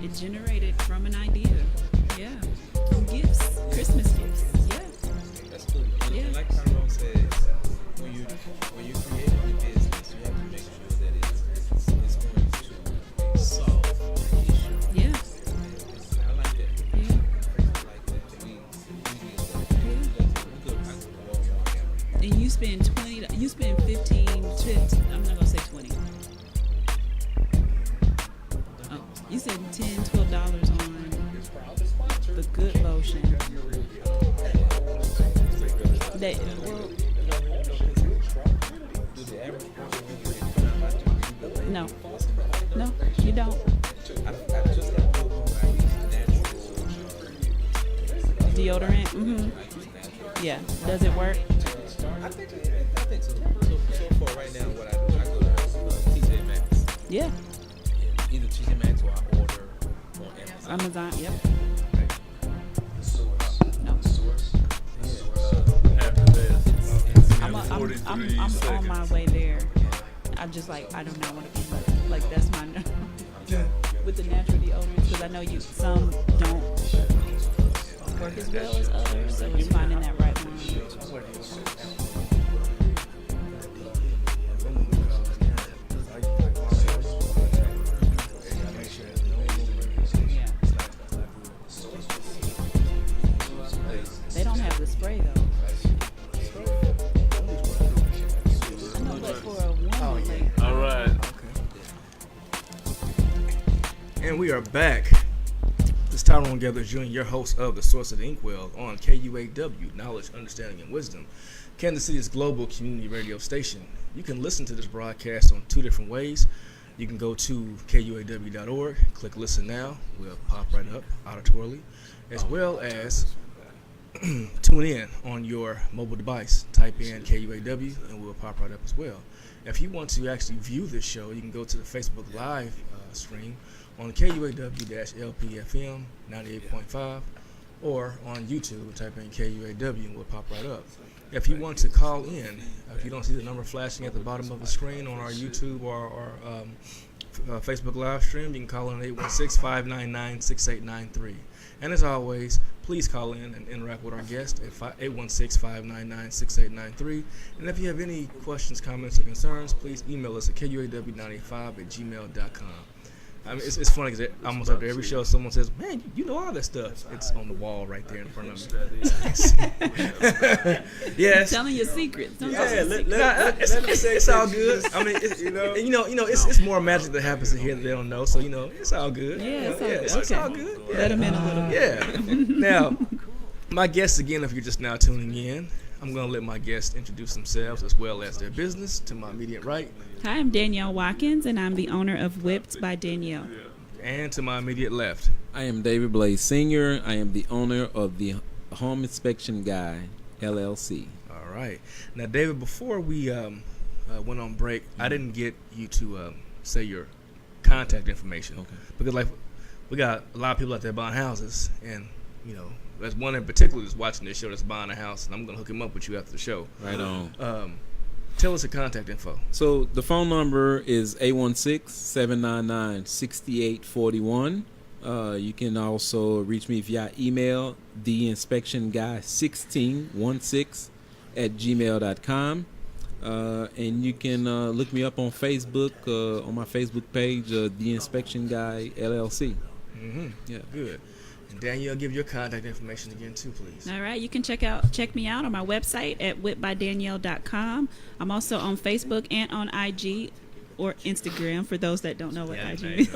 It generated from an idea. Yeah. From gifts. Christmas gifts. Yeah. That's cool. Yeah. And like Tyrone says, when you create a business, you have to make sure that it's going to solve the issue. Yeah. I like that. Yeah. I like that. We go back to Walmart. And you spend 15, I'm not gonna say 20. Oh, you said $10, $12 on the good lotion. No, you don't. Deodorant. Yeah. Does it work? I think so. So far right now, what I do, I go to TJ Maxx. Yeah. Either TJ Maxx or I order on Amazon. Amazon. Yep. No. I'm on my way there. I'm just like, I do not want to be like that's my with the natural deodorants, because I know some don't work as well as others, so it's finding that right one. They don't have the spray though. I know, but for a woman, like, All right. And we are back. This is Tyrone Gethers Jr., your host of The Source of the Inkwell on KUAW, Knowledge, Understanding, and Wisdom, Kansas City's global community radio station. You can listen to this broadcast on two different ways. You can go to KUAW.org, click Listen Now. We'll pop right up auditorily, as well as tune in on your mobile device. Type in KUAW, and we'll pop right up as well. If you want to actually view this show, you can go to the Facebook Live stream on KUAW-LPFM 98.5, or on YouTube, type in KUAW and we'll pop right up. If you want to call in, if you don't see the number flashing at the bottom of the screen on our YouTube or Facebook live stream, you can call in 816-599-6893. And as always, please call in and interact with our guest at 816-599-6893. And if you have any questions, comments, or concerns, please email us at kuaw95@gmail.com. I mean, it's funny because almost after every show, someone says, "Man, you know all that stuff." It's on the wall right there in front of me. Yes. telling your secrets. It's all good. I mean, it's more magic that happens in here that they don't know. So it's all good. Yeah, it's all good. Yeah. Let them in a little bit. Yeah. Now, my guests again, if you're just now tuning in, I'm going to let my guests introduce themselves as well as their business. To my immediate right. Hi, I'm Danielle Watkins, and I'm the owner of Whipped by Danielle. And to my immediate left. I am David Blaze Sr. I am the owner of the Home Inspection Guy, LLC. All right. Now, David, before we went on break, I didn't get you to say your contact information. Okay. Because, we got a lot of people out there buying houses, and there's one in particular that's watching this show that's buying a house, and I'm gonna hook him up with you after the show. Right on. Tell us the contact info. So the phone number is 816-799-6841. You can also reach me via email, theinspectionguy1616@gmail.com. And you can look me up on Facebook, on my Facebook page, The Inspection Guy LLC. Mm-hmm. Yeah, good. And Danielle, give your contact information again too, please. All right, you can check me out on my website at whipbydanielle.com. I'm also on Facebook and on IG or Instagram for those that don't know what IG is.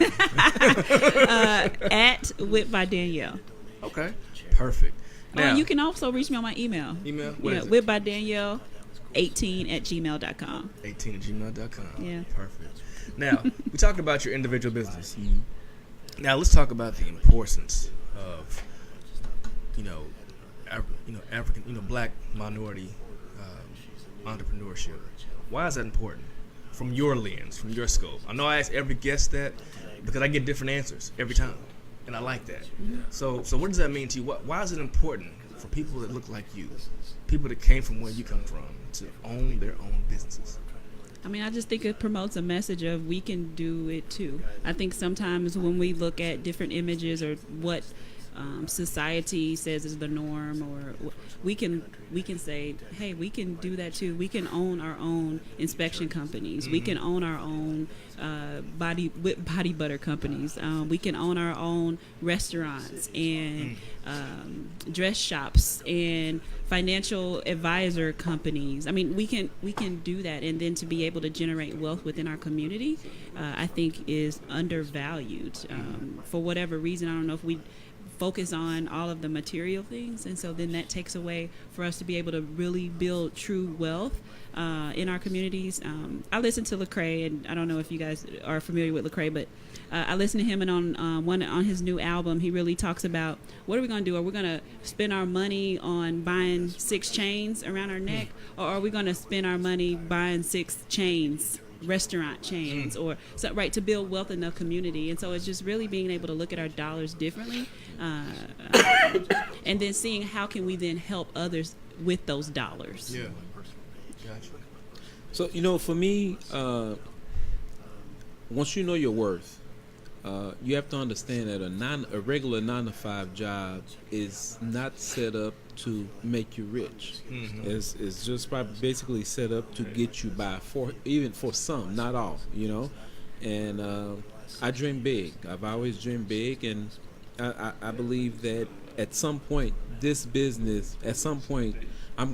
At Whip by Danielle. Okay, perfect. Now, you can also reach me on my email. What is it? whipbydanielle18@gmail.com. 18@gmail.com. Yeah. Perfect. Now, we talked about your individual business. Now, let's talk about the importance of, African, Black minority entrepreneurship. Why is that important? From your lens, from your scope. I know I ask every guest that because I get different answers every time, and I like that. So what does that mean to you? Why is it important for people that look like you, people that came from where you come from, to own their own businesses? I mean, I just think it promotes a message of we can do it too. I think sometimes when we look at different images or what society says is the norm, or we can say, hey, we can do that too. We can own our own inspection companies. We can own our own body butter companies. We can own our own restaurants and dress shops and financial advisor companies. I mean, we can do that, and then to be able to generate wealth within our community, I think is undervalued for whatever reason. I don't know if we focus on all of the material things, and so then that takes away for us to be able to really build true wealth in our communities. I listen to Lecrae, and I don't know if you guys are familiar with Lecrae, but I listen to him, and on his new album, he really talks about what are we going to do? Are we going to spend our money on buying 6 chains around our neck, or are we going to spend our money buying 6 chains? Restaurant chains or so, right, to build wealth in the community. And so it's just really being able to look at our dollars differently and then seeing how can we then help others with those dollars. Yeah, gotcha. So for me, once you know your worth, you have to understand that a regular 9-to-5 job is not set up to make you rich. It's just basically set up to get you by, for some, not all, And I dream big. I've always dreamed big, and I believe that at some point, this business, I'm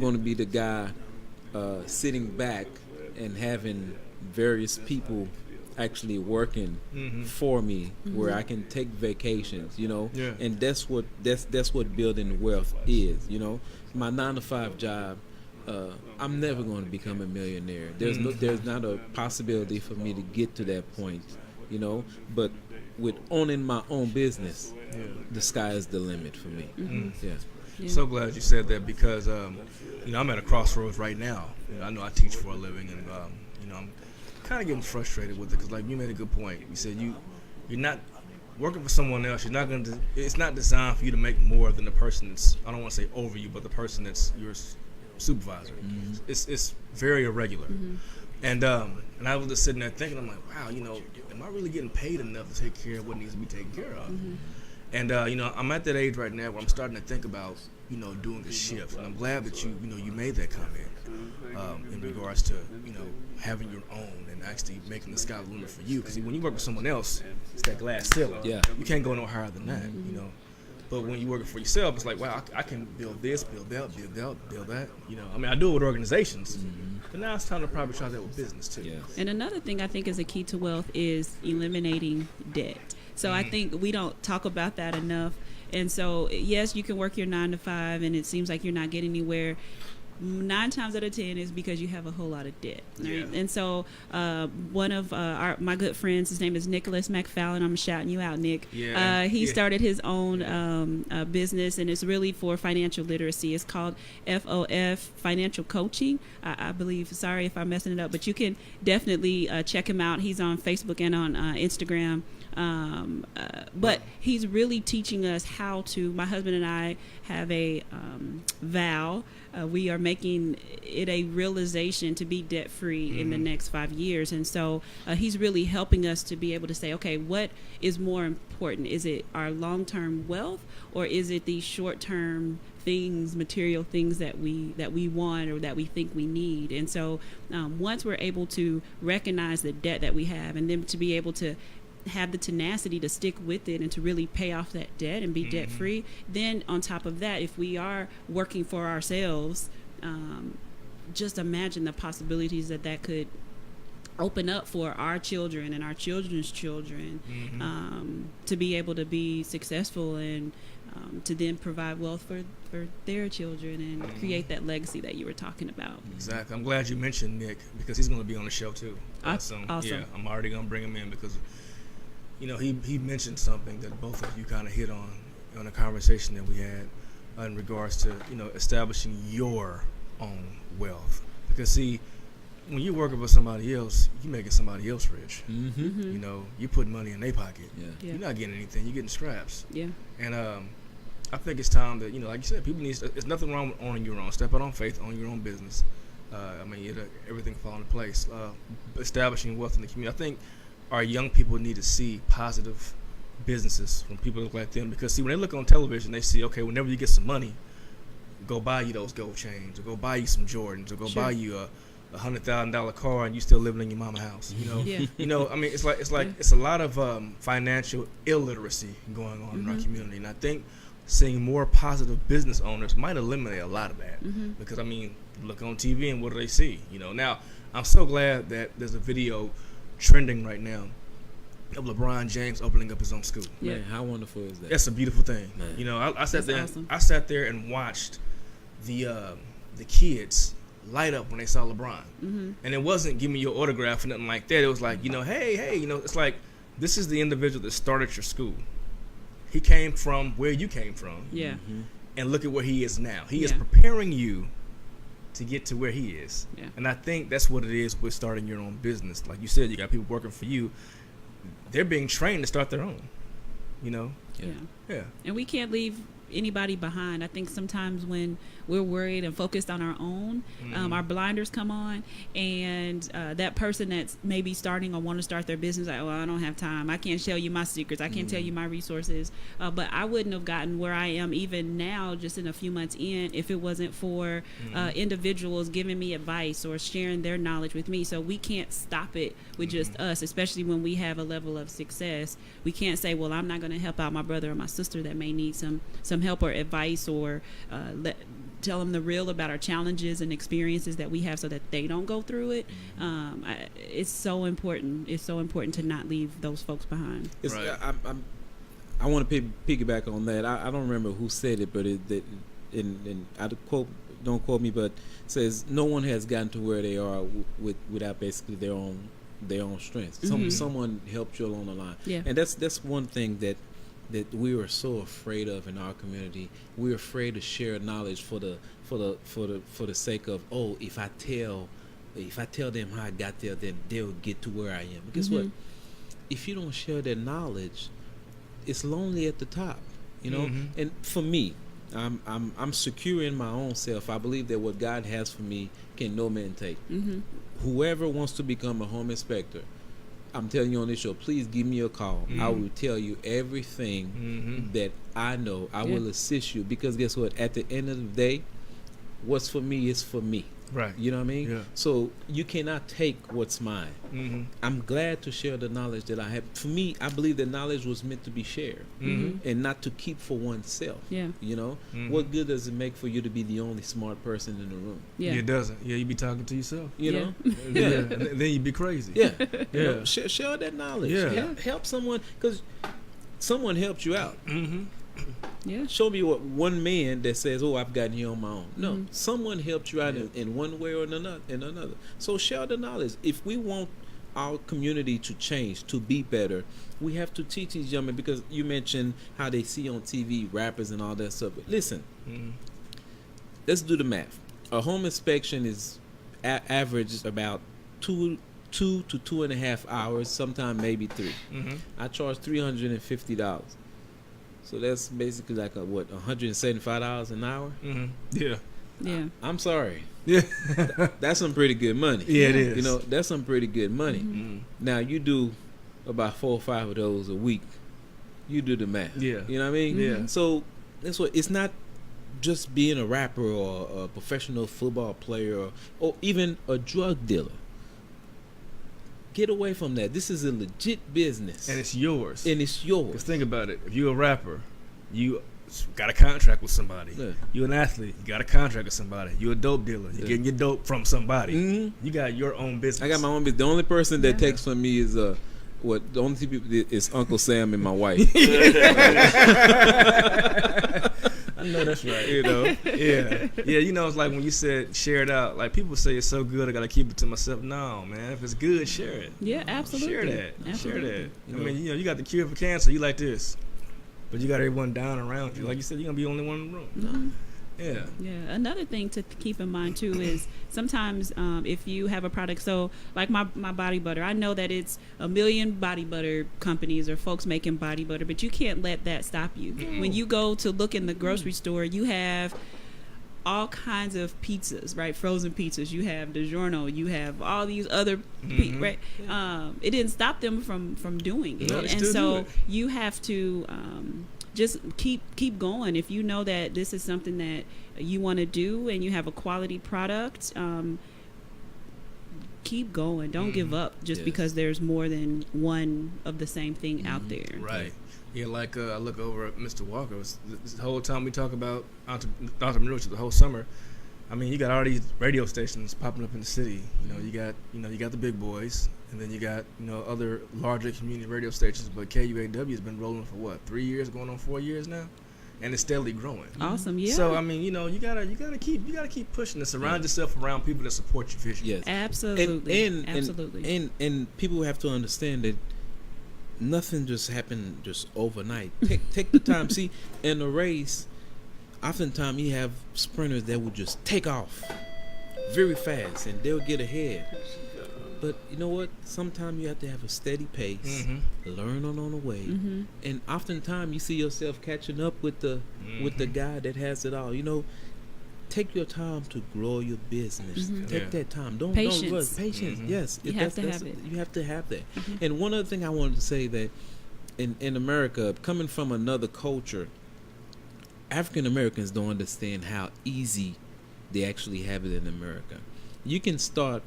going to be the guy sitting back and having various people actually working for me, where I can take vacations, and that's what building wealth is. My 9-to-5 job, I'm never going to become a millionaire. There's not a possibility for me to get to that point, but with owning my own business, the sky is the limit for me. Yeah. So glad you said that, because I'm at a crossroads right now. I know I teach for a living, and I'm kind of getting frustrated with it, because like you made a good point. You said you're not working for someone else. You're not going to. It's not designed for you to make more than the person that's, I don't want to say over you, but the person that's your supervisor. It's very irregular. And I was just sitting there thinking, I'm like, wow, am I really getting paid enough to take care of what needs to be taken care of? And I'm at that age right now where I'm starting to think about doing a shift, and I'm glad that you made that comment in regards to having your own and actually making the sky the limit for you. Because when you work with someone else, it's that glass ceiling. Yeah, you can't go no higher than that. But when you're working for yourself, it's like, wow, I can build this, build that, build that. I mean, I do it with organizations, but now it's time to probably try that with business too. Yeah. And another thing I think is a key to wealth is eliminating debt. So I think we don't talk about that enough. And so, yes, you can work your 9-to-5, and it seems like you're not getting anywhere. 9 times out of 10 is because you have a whole lot of debt. Right? Yeah. And so one of my good friends, his name is Nicholas McFallon. I'm shouting you out, Nick. Yeah. He started his own business, and it's really for financial literacy. It's called FOF, Financial Coaching, I believe. Sorry if I'm messing it up, but you can definitely check him out. He's on Facebook and on Instagram. But he's really teaching us how to, my husband and I have a vow. We are making it a realization to be debt free in the next 5 years. And so he's really helping us to be able to say, okay, what is more important? Is it our long-term wealth, or is it these short-term things, material things that we want or that we think we need? And so once we're able to recognize the debt that we have, and then to be able to have the tenacity to stick with it and to really pay off that debt and be debt free, then on top of that, if we are working for ourselves, just imagine the possibilities that could open up for our children and our children's children, to be able to be successful and to then provide wealth for their children and create that legacy that you were talking about. Exactly. I'm glad you mentioned Nick, because he's going to be on the show too. Awesome. Yeah, I'm already going to bring him in because, you know, he mentioned something that both of you kind of hit on a conversation that we had in regards to, you know, establishing your own wealth. Because, see, when you're working for somebody else, you're making somebody else rich. You know, you put money in their pocket. Yeah. You're not getting anything. You're getting scraps. Yeah. And I think it's time that, you know, like you said, people need. There's nothing wrong with owning your own. Step out on faith, own your own business. I mean, everything fall into place. Establishing wealth in the community. I think our young people need to see positive businesses from people that look like them, because see, when they look on television, they see, okay, whenever you get some money, go buy you those gold chains, or go buy you some Jordans, or go buy you a $100,000 car, and you still living in your mama's house. You know, you know. I mean, it's a lot of financial illiteracy going on in our community, and I think seeing more positive business owners might eliminate a lot of that. Because I mean, look on TV and what do they see? You know, now I'm so glad that there's a video trending right now of LeBron James opening up his own school. Man, how wonderful is that? That's a beautiful thing. Man. You know, I sat there. Awesome. I sat there and watched the kids light up when they saw LeBron, and it wasn't give me your autograph or nothing like that. It was like, you know, hey, you know, it's like, this is the individual that started your school. He came from where you came from. Yeah. And look at where he is now. He is Yeah. preparing you to get to where he is. Yeah. And I think that's what it is with starting your own business. Like you said, you got people working for you. They're being trained to start their own, you know? Yeah. And we can't leave anybody behind. I think sometimes when we're worried and focused on our own, our blinders come on, and that person that's maybe starting or want to start their business, like, oh, I don't have time, I can't tell you my secrets, I can't tell you my resources, but I wouldn't have gotten where I am even now just in a few months in if it wasn't for individuals giving me advice or sharing their knowledge with me. So we can't stop it with just us, especially when we have a level of success. We can't say, well, I'm not going to help out my brother or my sister that may need some help or advice, or tell them the real about our challenges and experiences that we have so that they don't go through it. It's so important. It's so important to not leave those folks behind. Right. I want to piggyback on that. I don't remember who said it, but don't quote me, but it says no one has gotten to where they are without basically their own strength. Someone helped you along the line. Yeah. And that's one thing that we were so afraid of in our community. We're afraid to share knowledge for the sake of, oh, if I tell them how I got there, then they'll get to where I am. But guess what? If you don't share that knowledge, it's lonely at the top, you know. And for me, I'm secure in my own self. I believe that what God has for me can no man take. Whoever wants to become a home inspector, I'm telling you on this show, please give me a call. I will tell you everything that I know. I will assist you, because guess what? At the end of the day, what's for me is for me. Right. You know what I mean? Yeah. So you cannot take what's mine. I'm glad to share the knowledge that I have. For me, I believe that knowledge was meant to be shared and not to keep for oneself. Yeah. You know? What good does it make for you to be the only smart person in the room? Yeah. It doesn't. Yeah, you be talking to yourself. You know? Yeah. And then you be crazy. Yeah. You know, share that knowledge. Yeah. Help someone, because someone helped you out. Yeah. Show me what one man that says, "Oh, I've gotten here on my own." No, someone helped you out in one way or another. So share the knowledge. If we want our community to change, to be better, we have to teach these young men, because you mentioned how they see on TV rappers and all that stuff. But listen, let's do the math. A home inspection is average about 2 to 2.5 hours, sometimes maybe 3. I charge $350. So that's basically like $175 an hour. Yeah. Yeah. I'm sorry. Yeah. That's some pretty good money. Yeah, it is. You know, that's some pretty good money. Now you do about 4 or 5 of those a week. You do the math. Yeah. You know what I mean? Yeah. So that's what. It's not just being a rapper or a professional football player or even a drug dealer. Get away from that. This is a legit business. And it's yours. Because think about it. If you're a rapper, you got a contract with somebody. Yeah. You're an athlete. You got a contract with somebody. You're a dope dealer. You're getting your dope from somebody. You got your own business. I got my own business. The only person that takes from me is the only two people is Uncle Sam and my wife. I know that's right. You know? Yeah. You know, it's like when you said share it out. Like people say it's so good, I gotta keep it to myself. No, man. If it's good, share it. Yeah, absolutely. Share that. Absolutely. Share that. I mean, you got the cure for cancer. You like this, but you got everyone down around you. Like you said, you're gonna be the only one in the room. Yeah. Yeah. Another thing to keep in mind too is sometimes if you have a product, so like my body butter, I know that it's a million body butter companies or folks making body butter, but you can't let that stop you. When you go to look in the grocery store, you have all kinds of pizzas, right? Frozen pizzas. You have DiGiorno. You have all these other, right? It didn't stop them from doing it, No, and so you have to. Just keep going. If you know that this is something that you want to do and you have a quality product, keep going. Don't give up just because there's more than one of the same thing out there. Right. Yeah, like I look over at Mr. Walker. This whole time we talk about entrepreneurship, the whole summer. I mean, you got all these radio stations popping up in the city. You got the big boys, and then you got other larger community radio stations. But KUAW has been rolling for 3 years, going on 4 years now, and it's steadily growing. Awesome, yeah. So I mean, you gotta keep pushing this. Surround yourself around people that support your vision. Yes, absolutely, absolutely. And people have to understand that nothing just happened just overnight. Take the time. See, in a race, oftentimes you have sprinters that will just take off very fast and they'll get ahead. But you know what? Sometimes you have to have a steady pace, learn on the way, and oftentimes you see yourself catching up with the guy that has it all. Take your time to grow your business. Take that time. Don't rush. Patience. Yes, you have to have it. You have to have that. And one other thing I wanted to say, that in America, coming from another culture, African Americans don't understand how easy they actually have it in America. You can start,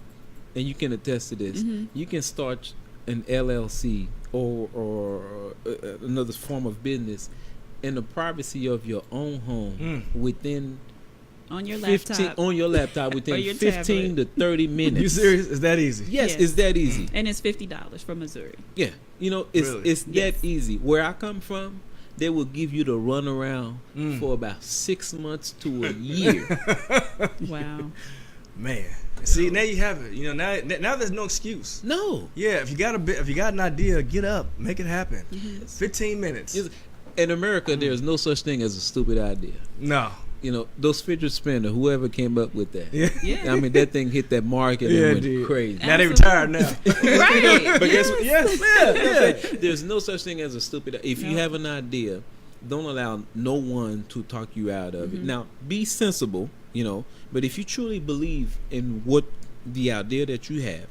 and you can attest to this, you can start an LLC or another form of business in the privacy of your own home within on your laptop within 15 to 30 minutes. You serious? Is that easy? Yes, it's that easy. And it's $50 from Missouri. Yeah. It's that easy. Where I come from, they will give you the runaround for about 6 months to a year. Wow. Man. See, now you have it. Now there's no excuse. No. Yeah, if you got an idea, get up, make it happen. 15 minutes. In America, there's no such thing as a stupid idea. No. Those fidget spinner, whoever came up with that. Yeah. I mean, that thing hit that market and went crazy. Now they retired now. Right. But guess what? Yes. There's no such thing as a stupid idea. If you have an idea, don't allow no one to talk you out of it. Now, be sensible, but if you truly believe in what the idea that you have,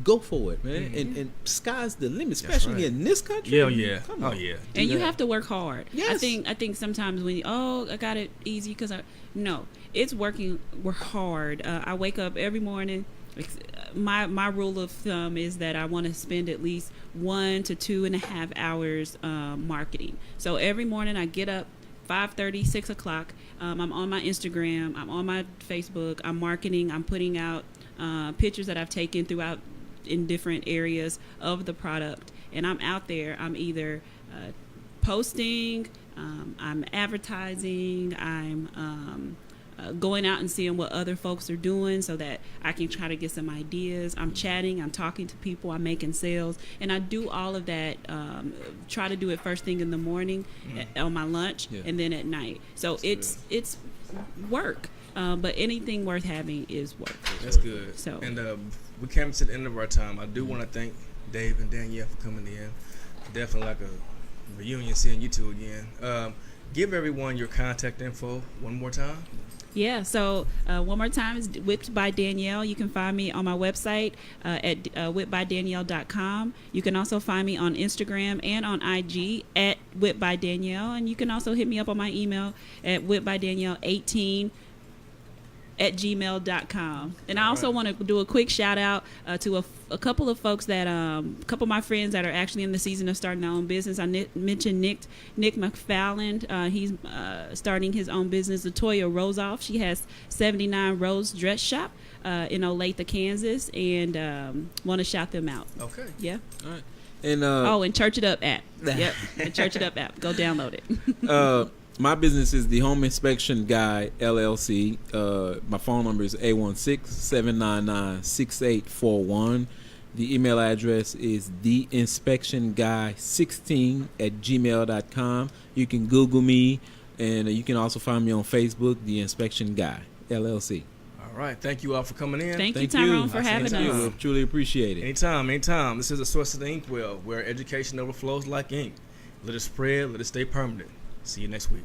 go for it, man. And sky's the limit, especially in this country. Yeah. Come on. Oh, yeah. And you have to work hard. Yes. I think sometimes when I got it easy because no, it's working hard. I wake up every morning. My rule of thumb is that I want to spend at least 1 to 2.5 hours marketing. So every morning I get up 5:30, 6 o'clock. I'm on my Instagram. I'm on my Facebook. I'm marketing. I'm putting out pictures that I've taken throughout in different areas of the product, and I'm out there. I'm either posting, I'm advertising. I'm going out and seeing what other folks are doing so that I can try to get some ideas. I'm chatting, I'm talking to people, I'm making sales, and I do all of that, try to do it first thing in the morning on my lunch and then at night. So it's work, but anything worth having is work. That's good. So, and we came to the end of our time. I do want to thank Dave and Danielle for coming in. Definitely like a reunion seeing you two again. Give everyone your contact info one more time. Yeah, so one more time, it's Whipped by Danielle. You can find me on my website at whippedbydanielle.com. You can also find me on Instagram and on IG at Whipped by Danielle. And you can also hit me up on my email at whippedbydanielle18 at gmail.com. And I also want to do a quick shout out to a couple of folks that a couple of my friends that are actually in the season of starting their own business. I mentioned Nick McFarland. He's starting his own business. Latoya Rosoff, she has 79 Rose Dress Shop in Olathe, Kansas, and want to shout them out. Okay. Yeah. All right. And and Church It Up app. Yep, the Church It Up app. Go download it. My business is the Home Inspection Guy LLC. My phone number is 816-799-6841. The email address is theinspectionguy16 at gmail.com. You can Google me, and you can also find me on Facebook, The Inspection Guy LLC. All right. Thank you all for coming in. Thank you, Tyrone, for having us. We truly appreciate it. Anytime. This is the Source of the Inkwell, where education overflows like ink. Let it spread. Let it stay permanent. See you next week.